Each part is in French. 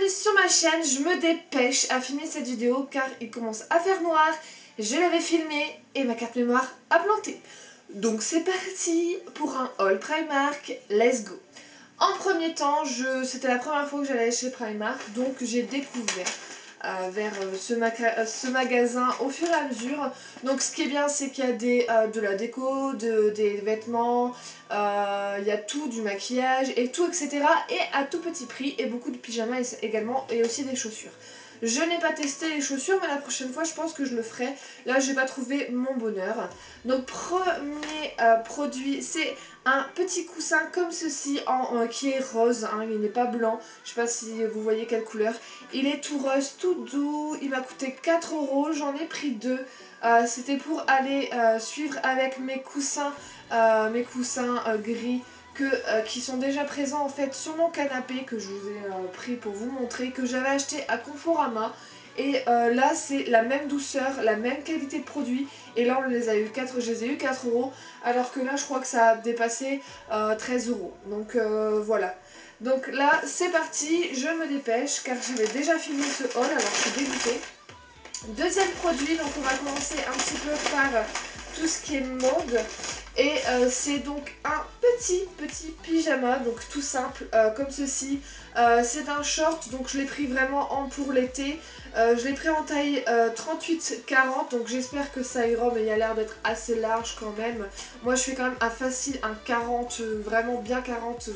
bienvenue sur ma chaîne. Je me dépêche à filmer cette vidéo car il commence à faire noir. Je l'avais filmé et ma carte mémoire a planté. Donc c'est parti pour un haul Primark, let's go. En premier temps, c'était la première fois que j'allais chez Primark, donc j'ai découvert vers ce magasin au fur et à mesure. Donc ce qui est bien, c'est qu'il y a de la déco, des vêtements, il y a tout, du maquillage et tout, etc. Et à tout petit prix, et beaucoup de pyjamas également, et aussi des chaussures. Je n'ai pas testé les chaussures, mais la prochaine fois je pense que je le ferai. Là j'ai pas trouvé mon bonheur. Donc premier produit, c'est un petit coussin comme ceci qui est rose, hein, il n'est pas blanc. Je sais pas si vous voyez quelle couleur. Il est tout rose, tout doux. Il m'a coûté 4 €, j'en ai pris 2. C'était pour aller suivre avec mes coussins gris. Qui sont déjà présents en fait sur mon canapé, que je vous ai pris pour vous montrer, que j'avais acheté à Conforama. Et là c'est la même douceur, la même qualité de produit. Et là je les ai eu 4 €, alors que là je crois que ça a dépassé 13 €. Donc voilà. Donc là c'est parti, je me dépêche car j'avais déjà filmé ce haul, alors je suis dégoûtée. Deuxième produit, donc on va commencer un petit peu par tout ce qui est mode. Et c'est donc un petit pyjama, donc tout simple, comme ceci. C'est un short, donc je l'ai pris vraiment pour l'été. Je l'ai pris en taille 38-40, donc j'espère que ça ira, mais il a l'air d'être assez large quand même. Moi je fais quand même un facile, un 40, vraiment bien 40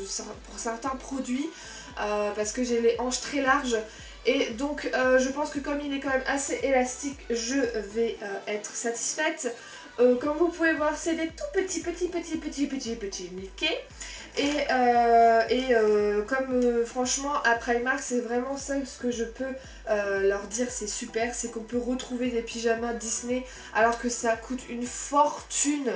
pour certains produits, parce que j'ai les hanches très larges. Et donc je pense que comme il est quand même assez élastique, je vais être satisfaite. Comme vous pouvez voir, c'est des tout petits Mickey. Et comme franchement à Primark, c'est vraiment ça ce que je peux leur dire, c'est super, c'est qu'on peut retrouver des pyjamas Disney alors que ça coûte une fortune.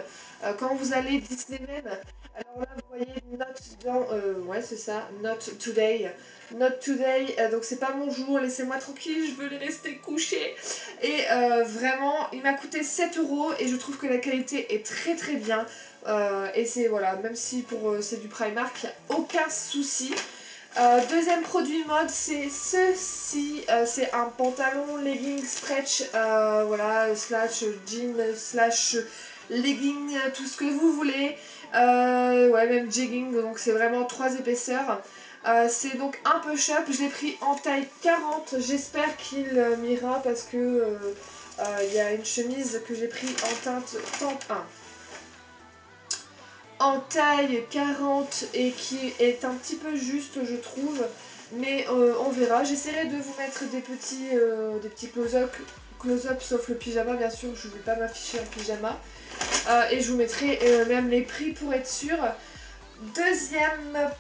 Quand vous allez Disney même, alors là vous voyez Not dans, ouais c'est ça, Not Today. Not Today, donc c'est pas mon jour, laissez-moi tranquille, je veux les rester couchés. Et vraiment, il m'a coûté 7 € et je trouve que la qualité est très bien. Et c'est voilà, même si c'est du Primark, il n'y a aucun souci. Deuxième produit mode, c'est ceci, c'est un pantalon legging stretch, voilà, slash jean, slash legging, tout ce que vous voulez. Ouais, même jegging, donc c'est vraiment 3 épaisseurs. C'est donc un push-up, je l'ai pris en taille 40, j'espère qu'il m'ira parce que il y a une chemise que j'ai pris en teinte 1 en taille 40 et qui est un petit peu juste je trouve, mais on verra. J'essaierai de vous mettre des petits close-up sauf le pyjama, bien sûr je ne vais pas m'afficher en pyjama, et je vous mettrai même les prix pour être sûr. Deuxième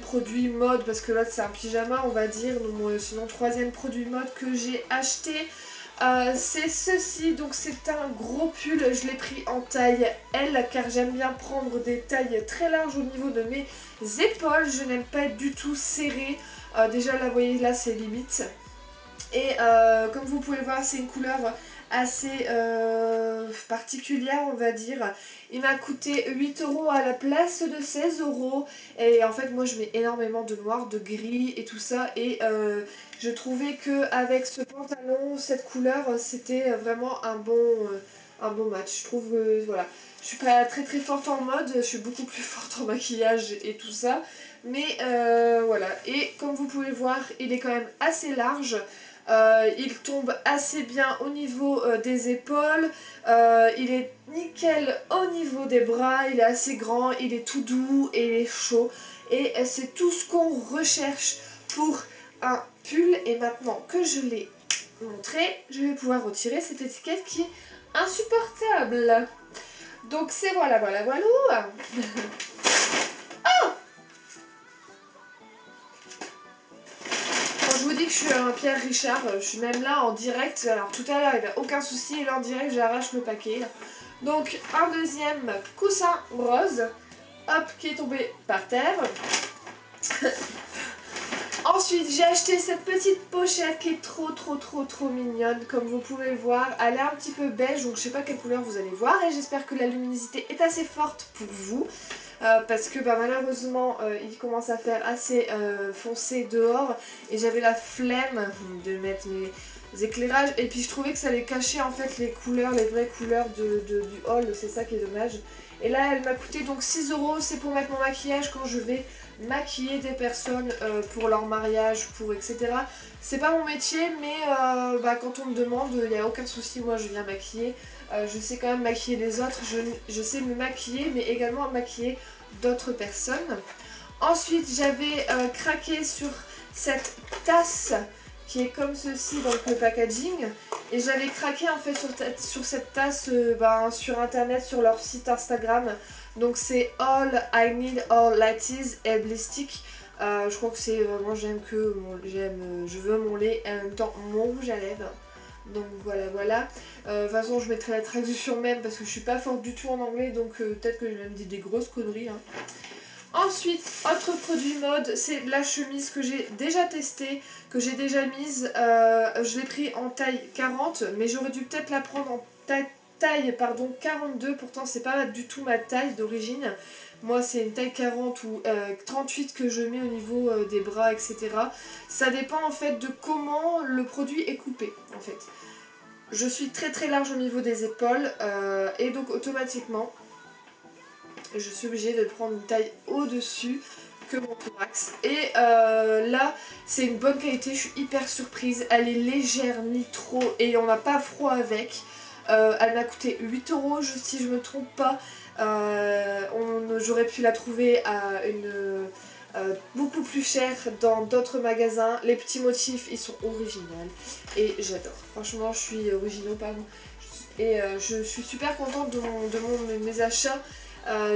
produit mode, parce que l'autre c'est un pyjama on va dire, donc sinon troisième produit mode que j'ai acheté, c'est ceci, donc c'est un gros pull, je l'ai pris en taille L car j'aime bien prendre des tailles très larges au niveau de mes épaules, je n'aime pas du tout serré, déjà là vous voyez là c'est limite. Et comme vous pouvez voir c'est une couleur assez particulière on va dire. Il m'a coûté 8 € à la place de 16 €. Et en fait moi je mets énormément de noir, de gris et tout ça. Et je trouvais qu'avec ce pantalon, cette couleur, c'était vraiment un bon match. Je trouve voilà. Je suis pas très forte en mode, je suis beaucoup plus forte en maquillage et tout ça. Mais voilà. Et comme vous pouvez voir, il est quand même assez large. Il tombe assez bien au niveau des épaules, il est nickel au niveau des bras, il est assez grand, il est tout doux et il est chaud. Et c'est tout ce qu'on recherche pour un pull. Et maintenant que je l'ai montré, je vais pouvoir retirer cette étiquette qui est insupportable. Donc c'est voilà. Je vous dis que je suis un Pierre Richard, je suis même là en direct, alors tout à l'heure il n'y avait aucun souci et là en direct j'arrache le paquet. Donc un deuxième coussin rose, hop, qui est tombé par terre. Ensuite j'ai acheté cette petite pochette qui est trop mignonne, comme vous pouvez voir. Elle est un petit peu beige, donc je sais pas quelle couleur vous allez voir et j'espère que la luminosité est assez forte pour vous. parce que malheureusement il commence à faire assez foncé dehors et j'avais la flemme de mettre mes éclairages et puis je trouvais que ça allait cacher en fait les couleurs, les vraies couleurs du haul, c'est ça qui est dommage. Et là elle m'a coûté donc 6 euros, c'est pour mettre mon maquillage quand je vais maquiller des personnes pour leur mariage, pour etc. C'est pas mon métier mais quand on me demande, il n'y a aucun souci, moi je viens maquiller. Je sais quand même maquiller les autres, je sais me maquiller mais également maquiller d'autres personnes. Ensuite j'avais craqué sur cette tasse qui est comme ceci, donc le packaging, et j'avais craqué en fait sur cette tasse sur internet, sur leur site Instagram. Donc c'est All I Need All Lattes et Blistic. Je crois que c'est vraiment je veux mon lait et en même temps mon rouge à lèvres. Donc voilà. De toute façon je mettrai la traduction même parce que je suis pas forte du tout en anglais, donc peut-être que je vais même dire des grosses conneries. Hein. Ensuite, autre produit mode, c'est la chemise que j'ai déjà testée, que j'ai déjà mise. Je l'ai pris en taille 40, mais j'aurais dû peut-être la prendre en taille 42. Pourtant, c'est pas du tout ma taille d'origine. Moi, c'est une taille 40 ou 38 que je mets au niveau des bras, etc. Ça dépend en fait de comment le produit est coupé, en fait. Je suis très très large au niveau des épaules et donc automatiquement je suis obligée de prendre une taille au-dessus que mon thorax. Et là, c'est une bonne qualité, je suis hyper surprise. Elle est légère, ni trop, et on n'a pas froid avec. Elle m'a coûté 8 euros, si je me trompe pas. J'aurais pu la trouver à beaucoup plus cher dans d'autres magasins. Les petits motifs, ils sont originaux et j'adore. Franchement, je suis originaux, pardon. Et je suis super contente de mes achats.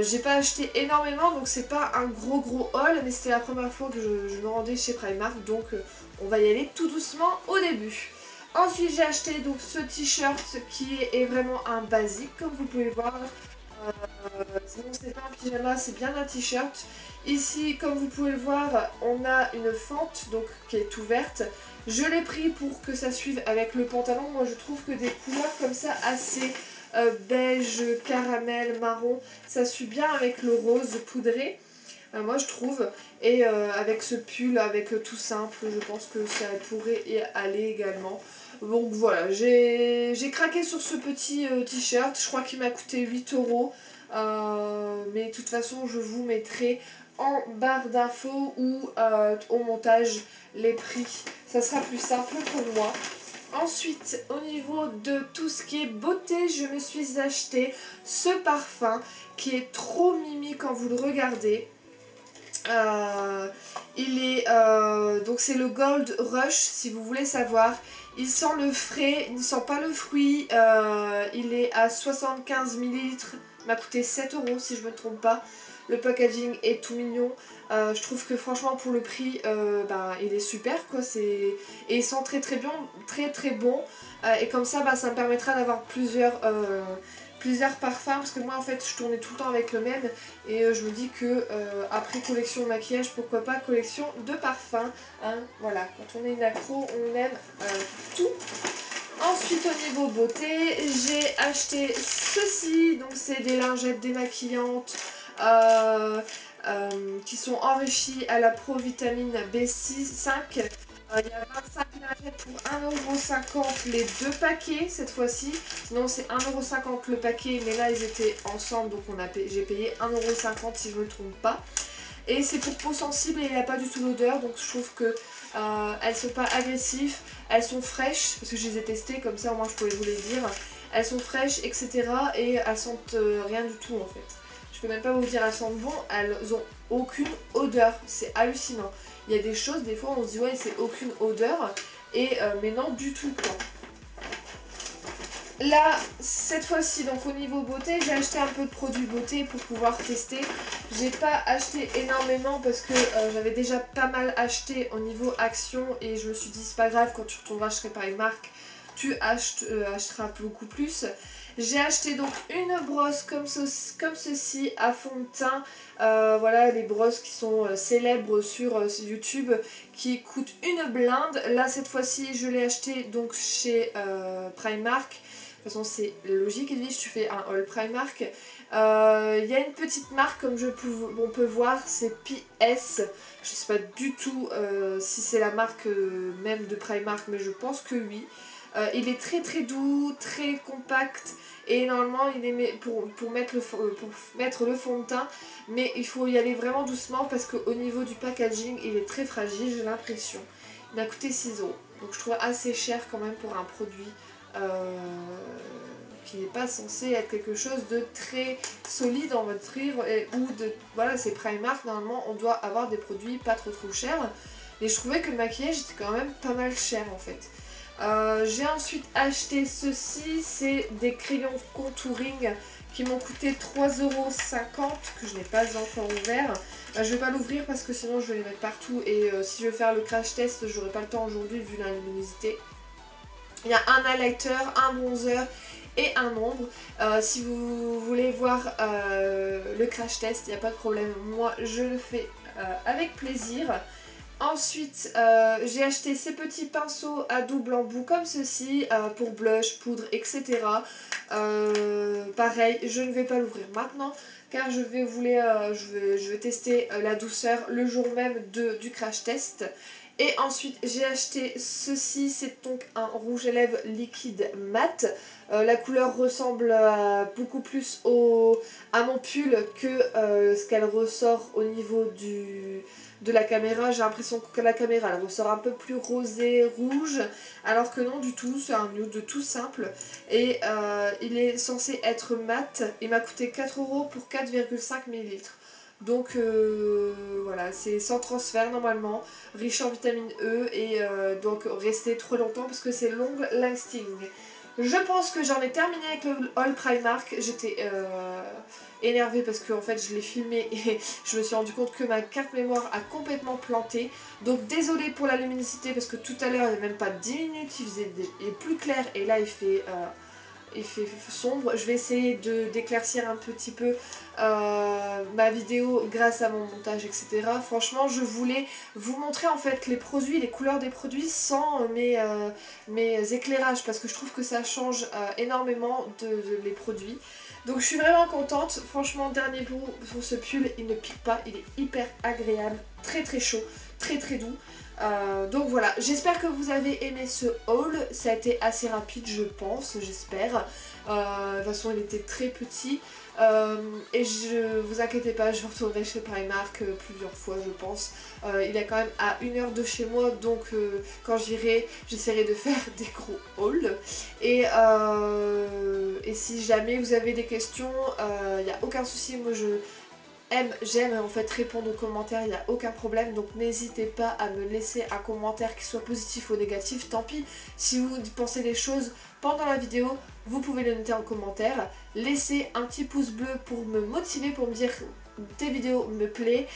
J'ai pas acheté énormément, donc c'est pas un gros haul, mais c'était la première fois que je me rendais chez Primark, donc on va y aller tout doucement au début. Ensuite j'ai acheté donc ce t-shirt qui est vraiment un basique comme vous pouvez voir. Sinon c'est pas un pyjama, c'est bien un t-shirt. Ici comme vous pouvez le voir on a une fente donc qui est ouverte. Je l'ai pris pour que ça suive avec le pantalon. Moi je trouve que des couleurs comme ça assez beige, caramel, marron, ça suit bien avec le rose poudré. Moi je trouve, et avec ce pull, avec tout simple, je pense que ça pourrait y aller également. Donc voilà, j'ai craqué sur ce petit t-shirt, je crois qu'il m'a coûté 8 euros. Mais de toute façon je vous mettrai en barre d'infos ou au montage les prix, ça sera plus simple pour moi. Ensuite, au niveau de tout ce qui est beauté, je me suis acheté ce parfum qui est trop mimi quand vous le regardez. Donc c'est le Gold Rush si vous voulez savoir. Il sent le frais, il ne sent pas le fruit. Il est à 75 ml. Il m'a coûté 7 euros si je ne me trompe pas. Le packaging est tout mignon. Je trouve que franchement pour le prix il est super quoi. Et il sent très bon. Et comme ça ça me permettra d'avoir plusieurs parfums parce que moi en fait je tournais tout le temps avec le même et je me dis que après collection de maquillage pourquoi pas collection de parfums hein, voilà, quand on est une accro on aime tout. Ensuite au niveau beauté j'ai acheté ceci, donc c'est des lingettes démaquillantes qui sont enrichies à la provitamine B6 5. Il y a 25 lingettes pour 1,50€ les deux paquets cette fois-ci. Sinon c'est 1,50€ le paquet, mais là ils étaient ensemble donc j'ai payé 1,50€ si je ne me trompe pas. Et c'est pour peau sensible et il n'y a pas du tout d'odeur, donc je trouve que elles sont pas agressives, elles sont fraîches, parce que je les ai testées comme ça au moins je pouvais vous les dire. Elles sont fraîches etc. et elles sentent rien du tout en fait. Je peux même pas vous dire elles sentent bon, elles ont aucune odeur, c'est hallucinant. Il y a des choses, des fois on se dit ouais c'est aucune odeur, mais non du tout quoi. Là, cette fois-ci, donc au niveau beauté, j'ai acheté un peu de produits beauté pour pouvoir tester. J'ai pas acheté énormément parce que j'avais déjà pas mal acheté au niveau action et je me suis dit c'est pas grave, quand tu retourneras chez Primark, tu achèteras beaucoup plus. J'ai acheté donc une brosse comme ceci à fond de teint. Voilà les brosses qui sont célèbres sur YouTube qui coûtent une blinde. Là cette fois-ci je l'ai acheté donc chez Primark. toute façon c'est logique Edwige, tu fais un haul Primark. Il y a une petite marque comme on peut voir, c'est PS. Je sais pas du tout si c'est la marque même de Primark, mais je pense que oui. Il est très très doux, très compact et normalement il est pour mettre le fond de teint, mais il faut y aller vraiment doucement parce qu'au niveau du packaging il est très fragile, j'ai l'impression. Il m'a coûté 6 €, donc je trouve assez cher quand même pour un produit qui n'est pas censé être quelque chose de très solide en votre livre voilà, c'est Primark, normalement on doit avoir des produits pas trop chers, et je trouvais que le maquillage était quand même pas mal cher en fait. J'ai ensuite acheté ceci, c'est des crayons contouring qui m'ont coûté 3,50 € que je n'ai pas encore ouvert. Je vais pas l'ouvrir parce que sinon je vais les mettre partout et si je veux faire le crash test, j'aurai pas le temps aujourd'hui vu la luminosité. Il y a un highlighter, un bronzer et un ombre. Si vous voulez voir le crash test, il n'y a pas de problème, moi je le fais avec plaisir. Ensuite, j'ai acheté ces petits pinceaux à double embout comme ceci pour blush, poudre, etc. Pareil, je ne vais pas l'ouvrir maintenant car je vais tester la douceur le jour même du crash test. Et ensuite, j'ai acheté ceci, c'est donc un rouge à lèvres liquide mat. La couleur ressemble beaucoup plus à mon pull que ce qu'elle ressort au niveau de la caméra. J'ai l'impression que la caméra elle ressort un peu plus rosé, rouge, alors que non du tout, c'est un nude tout simple. Et il est censé être mat. Il m'a coûté 4 € pour 4,5 ml. Donc voilà, c'est sans transfert normalement, riche en vitamine E et donc rester trop longtemps parce que c'est long lasting. Je pense que j'en ai terminé avec le haul Primark. J'étais énervée parce que en fait je l'ai filmé et je me suis rendu compte que ma carte mémoire a complètement planté. Donc désolée pour la luminosité parce que tout à l'heure il n'y a même pas 10 minutes, il est plus clair et là il fait sombre. Je vais essayer d'éclaircir un petit peu ma vidéo grâce à mon montage, etc. Franchement, je voulais vous montrer en fait les produits, les couleurs des produits sans mes éclairages parce que je trouve que ça change énormément les produits. Donc je suis vraiment contente. Franchement, dernier bout pour ce pull, il ne pique pas, il est hyper agréable, très très chaud, très très doux. Donc voilà, j'espère que vous avez aimé ce haul, ça a été assez rapide je pense, j'espère. De toute façon il était très petit et je vous inquiétez pas, je retournerai chez Primark plusieurs fois je pense. Il est quand même à 1 heure de chez moi, donc quand j'irai j'essaierai de faire des gros hauls. Et si jamais vous avez des questions, il n'y a aucun souci, moi j'aime en fait répondre aux commentaires, il n'y a aucun problème, donc n'hésitez pas à me laisser un commentaire qui soit positif ou négatif, tant pis. Si vous pensez des choses pendant la vidéo, vous pouvez les noter en commentaire. Laissez un petit pouce bleu pour me motiver, pour me dire tes vidéos me plaisent,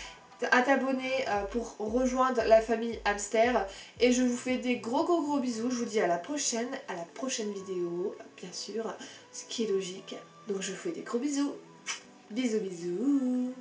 à t'abonner pour rejoindre la famille hamster. Et je vous fais des gros bisous, je vous dis à la prochaine vidéo, bien sûr, ce qui est logique. Donc je vous fais des gros bisous. Bisous bisous.